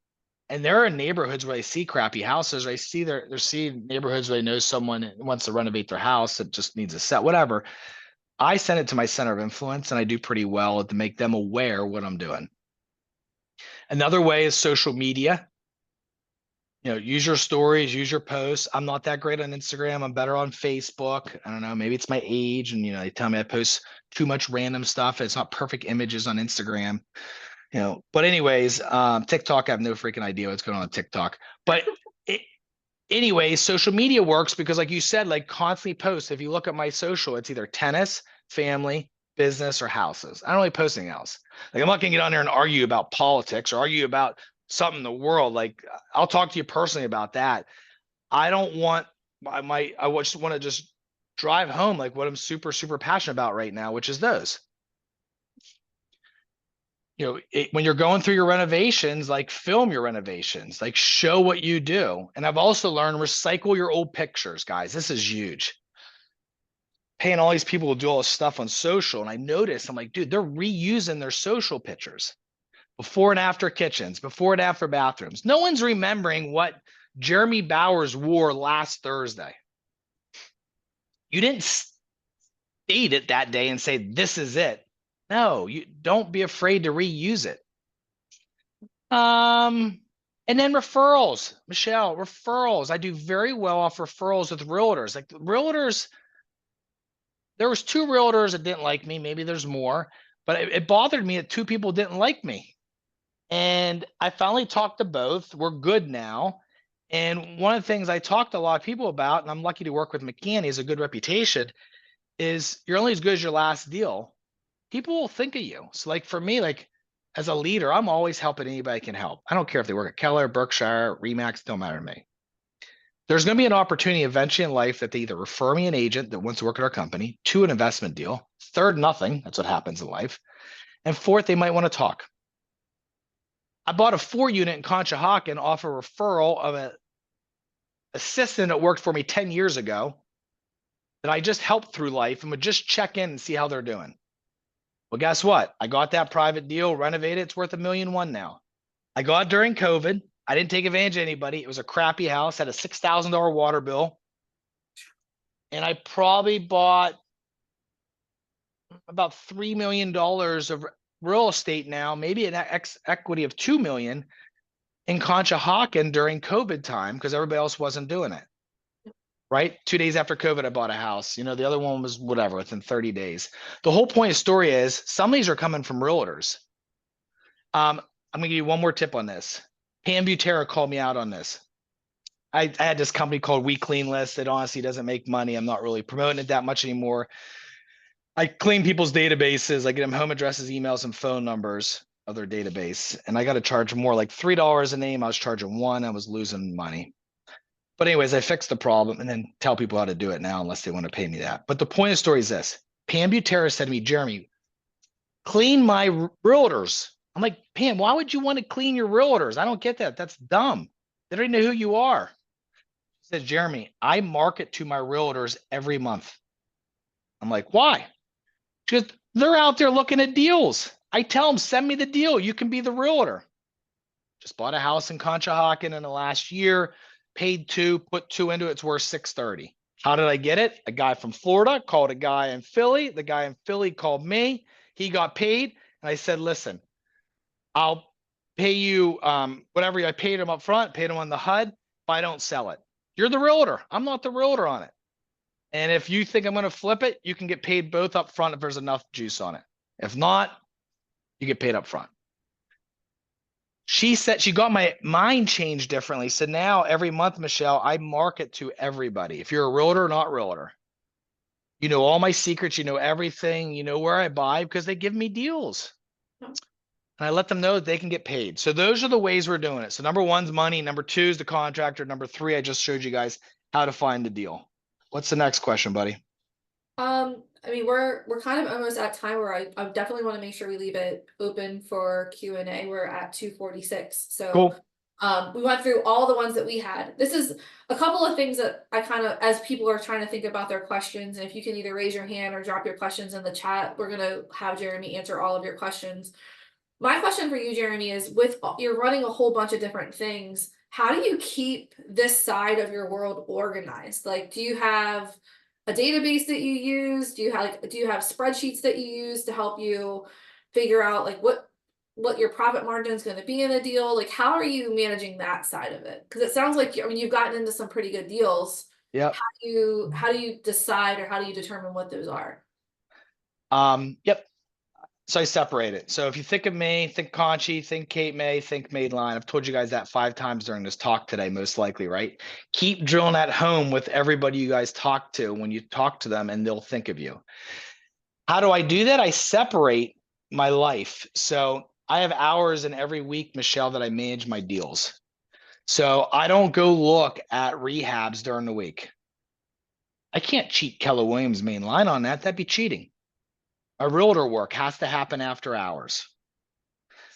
And there are neighborhoods where I see crappy houses. I see neighborhoods where they know someone wants to renovate their house that just needs a set, whatever. I send it to my center of influence, and I do pretty well to make them aware what I'm doing. Another way is social media. Use your stories, use your posts. I'm not that great on Instagram. I'm better on Facebook. I don't know. Maybe it's my age, and they tell me I post too much random stuff. It's not perfect images on Instagram. But anyways, TikTok, I have no freaking idea what's going on TikTok, but anyway, social media works because like you said, like constantly post. If you look at my social, it's either tennis, family, business, or houses. I don't really post anything else. Like I'm not gonna get on there and argue about politics or argue about something in the world. Like I'll talk to you personally about that. I don't want I just want to just drive home like what I'm super, super passionate about right now, which is those. You know, when you're going through your renovations, like film your renovations, like show what you do. And I've also learned recycle your old pictures, guys. This is huge. Paying all these people to do all this stuff on social. And I noticed, I'm like, dude, they're reusing their social pictures. Before and after kitchens, before and after bathrooms. No one's remembering what Jeremy Bowers wore last Thursday. You didn't state it that day and say, this is it. No, you don't be afraid to reuse it. And then referrals, Michelle, referrals. I do very well off referrals with realtors. Like realtors, there was 2 realtors that didn't like me. Maybe there's more, but it bothered me that 2 people didn't like me. And I finally talked to both. We're good now. And one of the things I talked to a lot of people about, and I'm lucky to work with McCann, he has a good reputation, is you're only as good as your last deal. People will think of you. So like for me, like as a leader, I'm always helping anybody can help. I don't care if they work at Keller, Berkshire, Remax, don't matter to me. There's going to be an opportunity eventually in life that they either refer me an agent that wants to work at our company, 2, an investment deal, 3rd, nothing. That's what happens in life. And 4th, they might want to talk. I bought a 4-unit in Conshohocken off a referral of an assistant that worked for me 10 years ago that I just helped through life and would just check in and see how they're doing. Well, guess what? I got that private deal, renovated. It's worth $1.1 million now. I got it during COVID. I didn't take advantage of anybody. It was a crappy house, had a $6,000 water bill. And I probably bought about $3 million of real estate now, maybe an equity of $2 million in Conshohocken during COVID time because everybody else wasn't doing it. Right? 2 days after COVID, I bought a house. You know, the other one was whatever, within 30 days. The whole point of the story is some of these are coming from realtors. I'm going to give you one more tip on this. Pam Butera called me out on this. I had this company called We Clean List that honestly doesn't make money. I'm not really promoting it that much anymore. I clean people's databases. I get them home addresses, emails, and phone numbers of their database. And I got to charge more, like $3 a name. I was charging $1. I was losing money. But anyways, I fixed the problem and then tell people how to do it now unless they want to pay me that. But the point of the story is this. Pam Butera said to me, Jeremy, clean my realtors. I'm like, Pam, why would you want to clean your realtors? I don't get that. That's dumb. They don't even know who you are. She said, Jeremy, I market to my realtors every month. I'm like, why? She goes, they're out there looking at deals. I tell them, send me the deal. You can be the realtor. Just bought a house in Conshohocken in the last year, paid 2, put 2 into it. It's worth $630. How did I get it? A guy from Florida called a guy in Philly. The guy in Philly called me. He got paid. And I said, listen, I'll pay you whatever. I paid him up front, paid him on the HUD if I don't sell it. You're the realtor. I'm not the realtor on it. And if you think I'm going to flip it, you can get paid both up front if there's enough juice on it. If not, you get paid up front. She said she got my mind changed differently. So now every month, Michelle, I market to everybody. If you're a realtor or not realtor, you know all my secrets, you know everything, you know where I buy because they give me deals. And I let them know that they can get paid. So those are the ways we're doing it. So number 1's money. Number 2 is the contractor. Number 3, I just showed you guys how to find the deal. What's the next question, buddy? I mean, we're kind of almost at time where I definitely want to make sure we leave it open for Q&A. We're at 2:46. So Cool. we went through all the ones that we had. This is a couple of things that I kind of, as people are trying to think about their questions, and if you can either raise your hand or drop your questions in the chat, we're gonna have Jeremy answer all of your questions. My question for you, Jeremy, is you're running a whole bunch of different things. How do you keep this side of your world organized? Like, do you have a database that you use? Do you have spreadsheets that you use to help you figure out like what your profit margin is going to be in a deal? Like, how are you managing that side of it? Because it sounds like, I mean, you've gotten into some pretty good deals. Yep. How do you decide, or how do you determine what those are? Yep. So I separate it. So if you think of me, think Conchi, think Cape May, think Mainline. I've told you guys that 5 times during this talk today, most likely, right? Keep drilling at home with everybody you guys talk to when you talk to them, and they'll think of you. How do I do that? I separate my life. So I have hours in every week, Michelle, that I manage my deals. So I don't go look at rehabs during the week. I can't cheat Keller Williams main line on that. That'd be cheating. A realtor work has to happen after hours.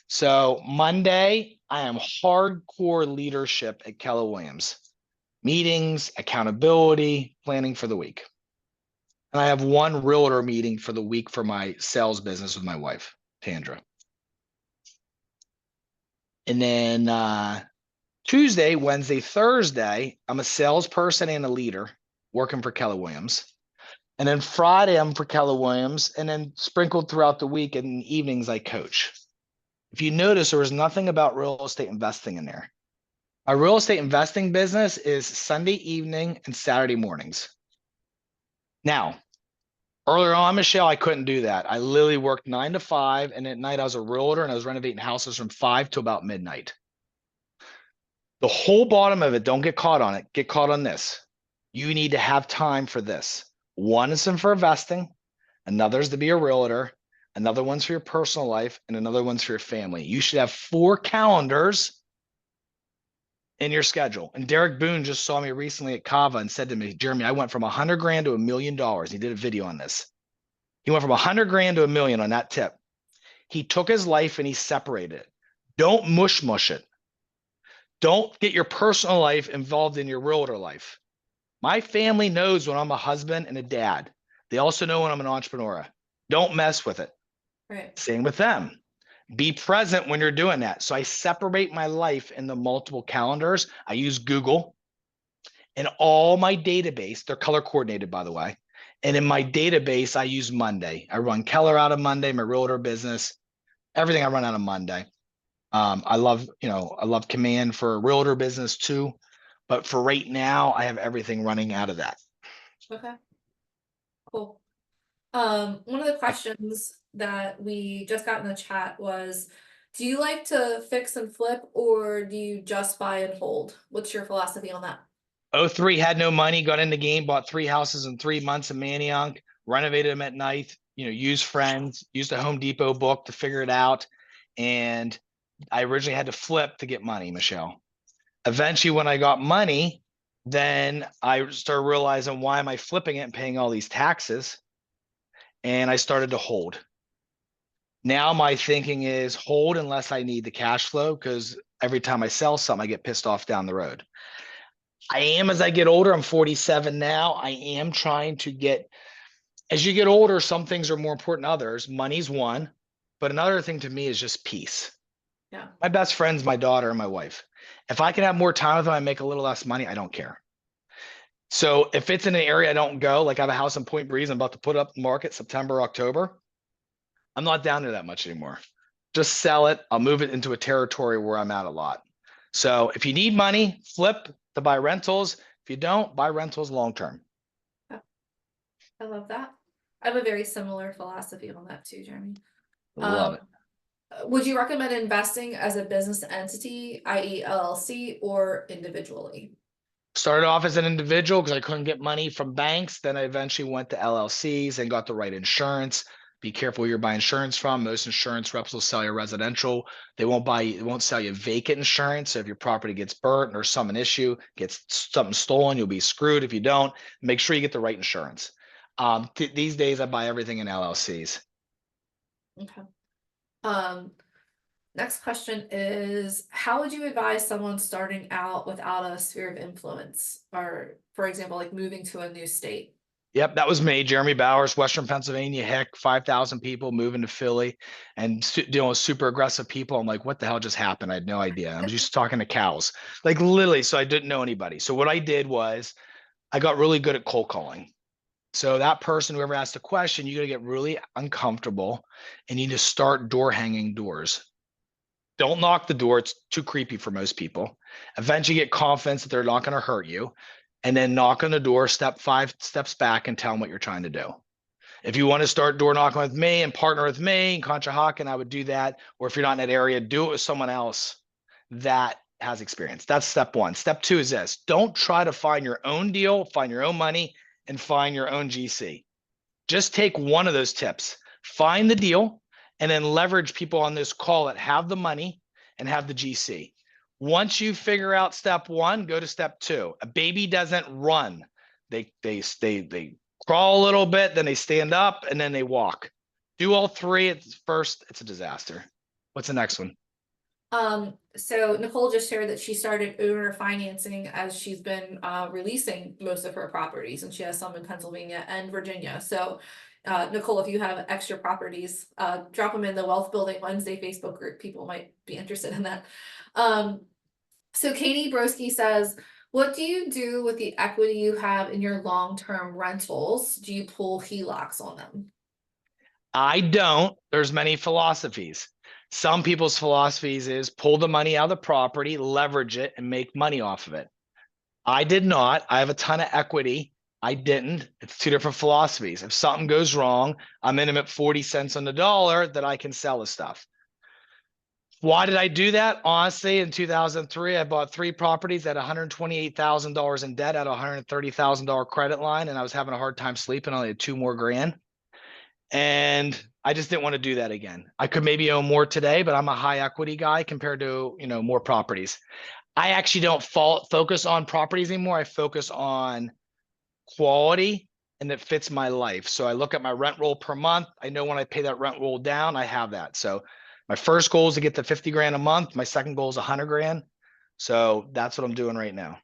So Monday, I am hardcore leadership at Keller Williams. Meetings, accountability, planning for the week. And I have one realtor meeting for the week for my sales business with my wife, Tandra. And then Tuesday, Wednesday, Thursday, I'm a salesperson and a leader working for Keller Williams. And then Friday, I'm for Keller Williams. And then sprinkled throughout the week and evenings, I coach. If you notice, there was nothing about real estate investing in there. My real estate investing business is Sunday evening and Saturday mornings. Now, earlier on, Michelle, I couldn't do that. I literally worked 9 to 5, and at night I was a realtor and I was renovating houses from 5 to about midnight. The whole bottom of it, don't get caught on it. Get caught on this. You need to have time for this. One is for investing, another is to be a realtor, another one's for your personal life, and another one's for your family. You should have 4 calendars in your schedule. And Derek Boone just saw me recently at Kava and said to me, Jeremy, I went from $100 grand to $1 million. He did a video on this. He went from 100 grand to $1 million on that tip. He took his life and he separated it. Don't mush it. Don't get your personal life involved in your realtor life. My family knows when I'm a husband and a dad. They also know when I'm an entrepreneur. Don't mess with it. Right. Same with them. Be present when you're doing that. So I separate my life into multiple calendars. I use Google and all my database. They're color coordinated, by the way. And in my database, I use Monday. I run Keller out of Monday, my realtor business, everything I run out of Monday. I love Command for a realtor business too. But for right now, I have everything running out of that. Okay. Cool. One of the questions that we just got in the chat was, do you like to fix and flip, or do you just buy and hold? What's your philosophy on that? 03, had no money, got in the game, bought 3 houses in 3 months in Manayunk, renovated them at night, used friends, used a Home Depot book to figure it out. And I originally had to flip to get money, Michelle. Eventually, when I got money, then I started realizing, why am I flipping it and paying all these taxes? And I started to hold. Now my thinking is hold unless I need the cash flow, because every time I sell something, I get pissed off down the road. As I get older, I'm 47 now. I am trying to get, as you get older, some things are more important than others. Money's one, but another thing to me is just peace. Yeah. My best friend's my daughter and my wife. If I can have more time with them, I make a little less money, I don't care. So if it's in an area I don't go, like I have a house in Point Breeze, I'm about to put up the market September, October. I'm not down there that much anymore. Just sell it. I'll move it into a territory where I'm at a lot. So if you need money, flip to buy rentals. If you don't, buy rentals long-term. I love that. I have a very similar philosophy on that too, Jeremy. Love it. Would you recommend investing as a business entity, i.e. LLC, or individually? Started off as an individual because I couldn't get money from banks. Then I eventually went to LLCs and got the right insurance. Be careful where you're buying insurance from. Most insurance reps will sell you residential. They won't sell you vacant insurance. So if your property gets burnt or some issue, gets something stolen, you'll be screwed. If you don't, make sure you get the right insurance. These days I buy everything in LLCs. Okay. Next question is, how would you advise someone starting out without a sphere of influence, or for example, like moving to a new state? Yep, that was me, Jeremy Bowers, Western Pennsylvania. Heck, 5,000 people moving to Philly and dealing with super aggressive people. I'm like, what the hell just happened? I had no idea. I'm just talking to cows, like literally. So I didn't know anybody. So what I did was I got really good at cold calling. So that person, whoever asked a question, you got to get really uncomfortable and you need to start hanging doors. Don't knock the door. It's too creepy for most people. Eventually get confidence that they're not going to hurt you. And then knock on the door, step 5 steps back and tell them what you're trying to do. If you want to start door knocking with me and partner with me in Conshohocken, I would do that. Or if you're not in that area, do it with someone else that has experience. That's step one. Step two is this: don't try to find your own deal, find your own money, and find your own GC. Just take one of those tips, find the deal, and then leverage people on this call that have the money and have the GC. Once you figure out step one, go to step two. A baby doesn't run. They crawl a little bit, then they stand up, and then they walk. Do all three at first, it's a disaster. What's the next one? So Nicole just shared that she started owner financing as she's been releasing most of her properties, and she has some in Pennsylvania and Virginia. So Nicole, if you have extra properties, drop them in the Wealth Building Wednesday Facebook group. People might be interested in that. So Katie Broski says, what do you do with the equity you have in your long-term rentals? Do you pull HELOCs on them? I don't. There's many philosophies. Some people's philosophies is pull the money out of the property, leverage it, and make money off of it. I did not. I have a ton of equity. I didn't. It's two different philosophies. If something goes wrong, I'm in them at 40 cents on the dollar that I can sell the stuff. Why did I do that? Honestly, in 2003, I bought 3 properties at $128,000 in debt at a $130,000 credit line, and I was having a hard time sleeping. I only had 2 more grand. And I just didn't want to do that again. I could maybe own more today, but I'm a high equity guy compared to, more properties. I actually don't focus on properties anymore. I focus on quality and that fits my life. So I look at my rent roll per month. I know when I pay that rent roll down, I have that. So my first goal is to get to 50 grand a month. My second goal is 100 grand. So that's what I'm doing right now.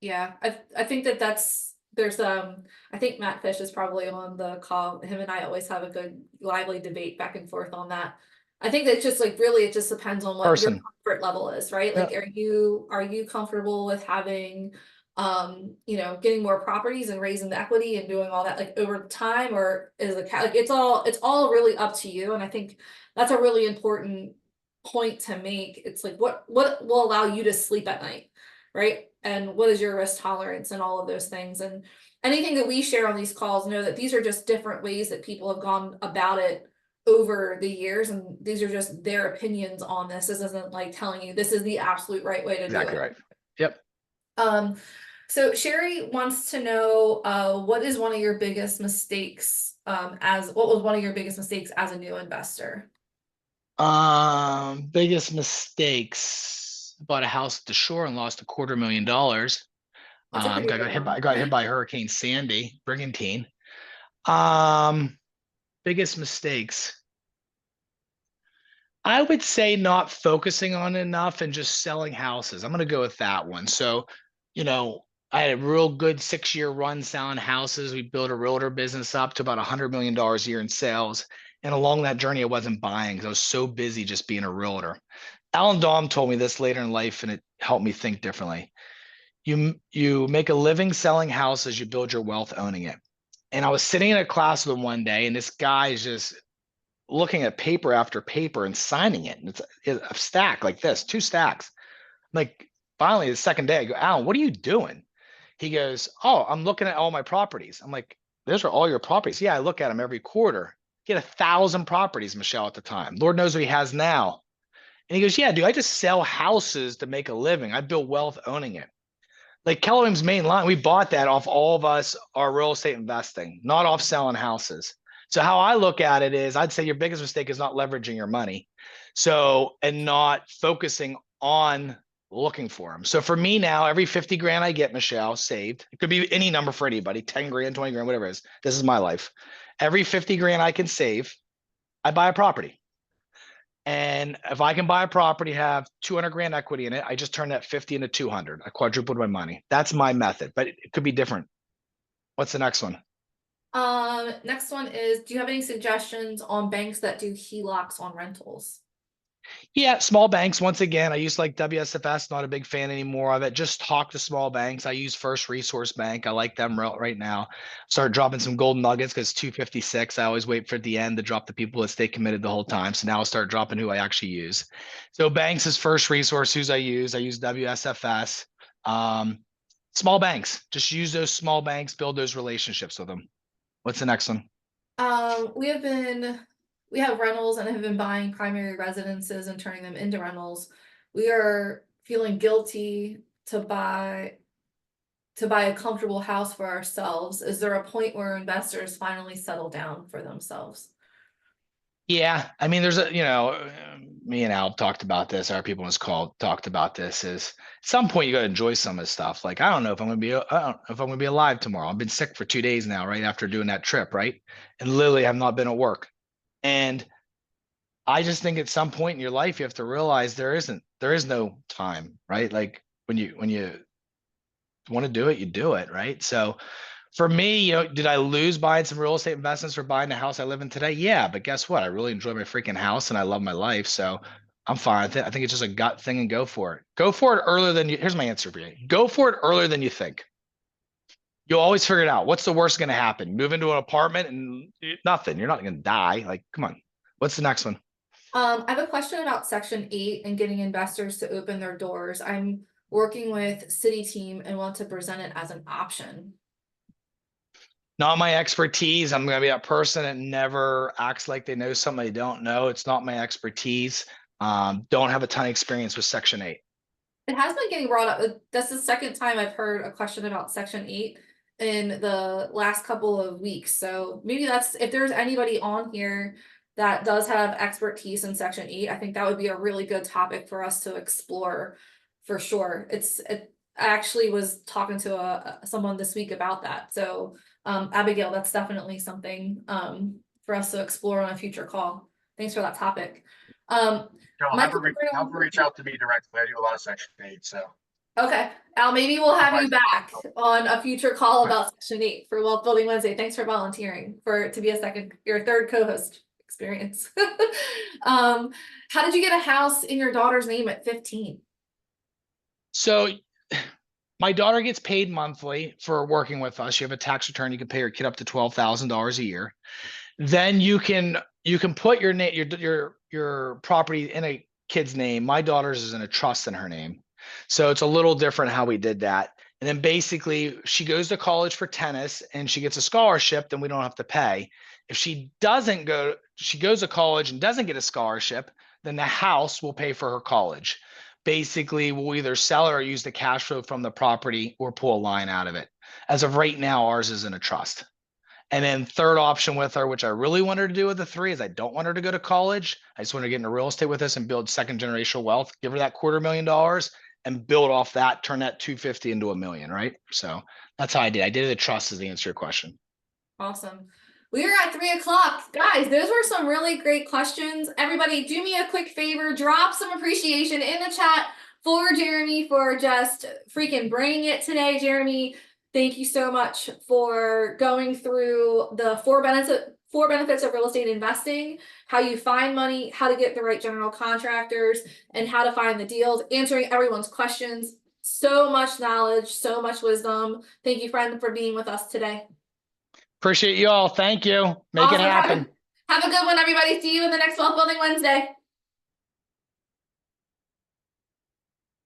Yeah, I think there's I think Matt Fish is probably on the call. Him and I always have a good lively debate back and forth on that. I think that just really it just depends on what your comfort level is, right? Like, are you comfortable with having getting more properties and raising the equity and doing all that like over time, or is it like it's all really up to you? And I think that's a really important point to make. It's like what will allow you to sleep at night, right? And what is your risk tolerance and all of those things. And anything that we share on these calls, know that these are just different ways that people have gone about it over the years, and these are just their opinions on this. This isn't like telling you this is the absolute right way to do it. Exactly right. Yep. So Sherry wants to know what is one of your biggest mistakes what was one of your biggest mistakes as a new investor? Biggest mistakes. Bought a house at the shore and lost $250,000. Got hit by Hurricane Sandy, Brigantine. Biggest mistakes. I would say not focusing on enough and just selling houses. I'm going to go with that one. So, I had a real good 6-year run selling houses. We built a realtor business up to about $100 million a year in sales. And along that journey, I wasn't buying because I was so busy just being a realtor. Alan Daum told me this later in life, and it helped me think differently. You make a living selling houses, you build your wealth owning it. And I was sitting in a class with him one day, and this guy is just looking at paper after paper and signing it. And it's a stack like this, 2 stacks. Like, finally, the second day, I go, Alan, what are you doing? He goes, oh, I'm looking at all my properties. I'm like, those are all your properties? Yeah, I look at them every quarter. He had 1,000 properties, Michelle, at the time. Lord knows what he has now. And he goes, yeah, dude, I just sell houses to make a living. I build wealth owning it. Like Keller Williams' main line, we bought that off all of us, our real estate investing, not off selling houses. So how I look at it is, I'd say your biggest mistake is not leveraging your money. So, and not focusing on looking for them. So for me now, every 50 grand I get, Michelle, saved, it could be any number for anybody, 10 grand, 20 grand, whatever it is. This is my life. Every 50 grand I can save, I buy a property. And if I can buy a property, have 200 grand equity in it, I just turn that 50 into 200. I quadrupled my money. That's my method, but it could be different. What's the next one? Next one is, do you have any suggestions on banks that do HELOCs on rentals? Yeah, small banks. Once again, I use like WSFS, not a big fan anymore of it. Just talk to small banks. I use First Resource Bank. I like them right now. Start dropping some golden nuggets because 256. I always wait for the end to drop the people that stay committed the whole time. So now I'll start dropping who I actually use. So banks is First Resource. Who's I use WSFS. Small banks. Just use those small banks. Build those relationships with them. What's the next one? We have rentals and have been buying primary residences and turning them into rentals. We are feeling guilty to buy a comfortable house for ourselves. Is there a point where investors finally settle down for themselves? Yeah, I mean, me and Al talked about this. Our people in this call talked about this. Is at some point you got to enjoy some of this stuff. Like I don't know if I'm gonna be alive tomorrow. I've been sick for 2 days now, right after doing that trip, right? And literally have not been at work. And I just think at some point in your life you have to realize there is no time, right? Like when you want to do it, you do it, right? So for me, did I lose buying some real estate investments for buying the house I live in today? Yeah, but guess what? I really enjoy my freaking house and I love my life. So I'm fine. I think it's just a gut thing and go for it. Go for it earlier than you. Here's my answer for you. Go for it earlier than you think. You'll always figure it out. What's the worst going to happen? Move into an apartment and nothing. You're not going to die. Like, come on. What's the next one? I have a question about Section 8 and getting investors to open their doors. I'm working with city team and want to present it as an option. Not my expertise. I'm going to be that person that never acts like they know something they don't know. It's not my expertise. Don't have a ton of experience with Section 8. It has been getting brought up. That's the second time I've heard a question about Section 8 in the last couple of weeks. So maybe if there's anybody on here that does have expertise in Section 8, I think that would be a really good topic for us to explore for sure. I actually was talking to someone this week about that. So Abigail, that's definitely something for us to explore on a future call. Thanks for that topic. Joe, have her reach out to me directly. I do a lot of Section 8, so. Okay, Al, maybe we'll have you back on a future call about Section 8 for Wealth Building Wednesday. Thanks for volunteering to be your third co-host experience. How did you get a house in your daughter's name at 15? So my daughter gets paid monthly for working with us. You have a tax return. You can pay your kid up to $12,000 a year. Then you can put your name, your property in a kid's name. My daughter's is in a trust in her name. So it's a little different how we did that. And then basically she goes to college for tennis and she gets a scholarship, then we don't have to pay. If she goes to college and doesn't get a scholarship, then the house will pay for her college. Basically, we'll either sell it or use the cash flow from the property or pull a line out of it. As of right now, ours is in a trust. And then third option with her, which I really want her to do with the 3, is I don't want her to go to college. I just want her to get into real estate with us and build second generational wealth, give her that $250,000 and build off that, turn that 250 into $1 million, right? So that's how I did. I did it a trust is the answer to your question. Awesome. We are at 3 o'clock. Guys, those were some really great questions. Everybody, do me a quick favor, drop some appreciation in the chat for Jeremy for just freaking bringing it today. Jeremy, thank you so much for going through the four benefits of real estate investing, how you find money, how to get the right general contractors, and how to find the deals, answering everyone's questions. So much knowledge, so much wisdom. Thank you, friend, for being with us today. Appreciate you all. Thank you. Make it happen. Have a good one, everybody. See you in the next Wealth Building Wednesday.